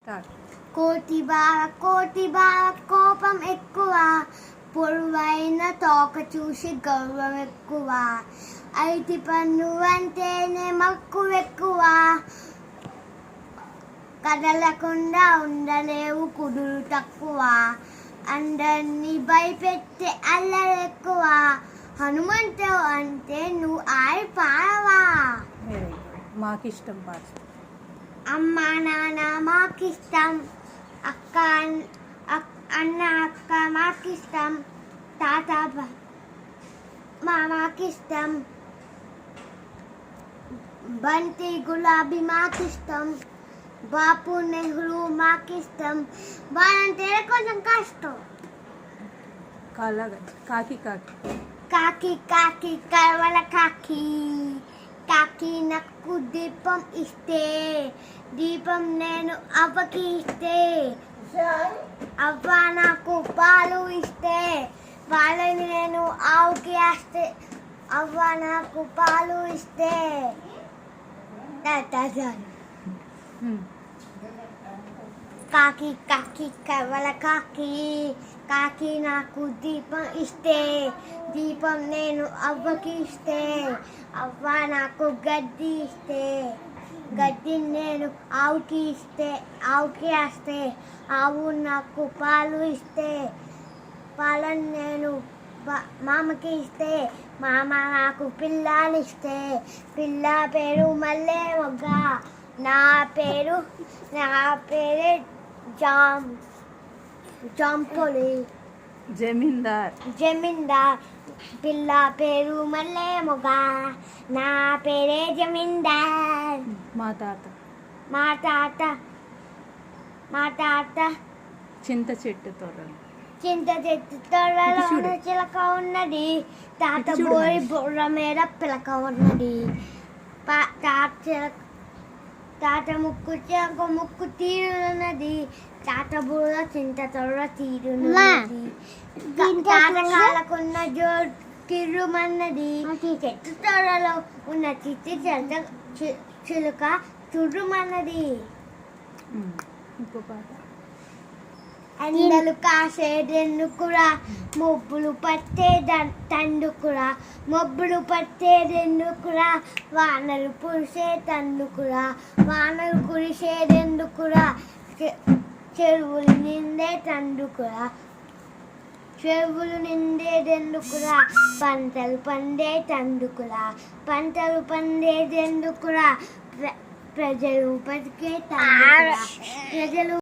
Start. కోటి బావ కోపం ఎక్కువ, పొడవైన తోక చూసి గౌరవం ఎక్కువ, ఐటి పన్ను అంటేనే మక్కువ ఎక్కువ, కదలకుండా ఉండలేవు కుదురు తక్కువ, అందరినీ భయపెట్టే అల్లరి ఎక్కువ, హనుమంతు అంటే నువ్వు ఆడిపాడవా. Very good. మాకిష్టం పాట. అమ్మ నాన్న మాకిష్టం, అన్న అక్క మాకిష్టం, తాత మాకిష్టం, బంతి గులాబీ మాకిష్టం, బాపు నెహ్రూ మాకిష్టం, వాళ్ళంటే కొంచెం కష్టం. కాకి కాకి కాకి కాకి కరవల కాకి, కాకి నాకు దీపం ఇస్తే, దీపం నేను అవ్వకి ఇస్తే, అవ్వ నాకు పాలు ఇస్తే, పాలని నేను ఆవుకి వేస్తే, అవ్వ నాకు పాలు ఇస్తే. కాకి కాకి కవల కాకి, కాకి నాకు దీపం ఇస్తే, దీపం నేను అవ్వకి ఇస్తే, అవ్వ నాకు గడ్డి ఇస్తే, గడ్డి నేను ఆవుకి ఇస్తే, ఆవుకి వేస్తే, ఆవు నాకు పాలు ఇస్తే, పాలను నేను మామకి ఇస్తే, మామ నాకు పిల్లాని ఇస్తే, పిల్ల పేరు మల్లె మొగ్గ, నా పేరే జాంపొలి. జమీందార్ పిల్ల పేరు మల్లె మొగ్గ, నా పేరే జమీందార్. మా తాత చింత చెట్టు తొర్రలు. చింత చెట్టు తొర్రలో చిలక ఉన్నది, తాత బోరి బుర్ర మీద పిలక ఉన్నది, తాత ముక్కు తీరున్నది, తాత బుర్ర చింత తొర్ర తీరున్నది, తాత కాళ్ళకున్న జోడు కిర్రుమన్నది, చెట్టు తొర్రలో ఉన్న చిట్టి చిలుక చుర్రుమన్నది. ఇంకో పాట. ఎండలు కాసేదెందుకురా, మబ్బులు పట్టే తందుకురా, మబ్బులు పట్టేదెందుకురా, వానలు కురిసేటందుకురా, వానలు కురిసేదెందుకురా, చెరువులు నిండేటందుకురా, చెరువులు నిండేదెందుకురా, పంటలు పండేటందుకురా, పంటలు పండేదెందుకురా, ప్రజలు బతికేటందుకురా, ప్రజలు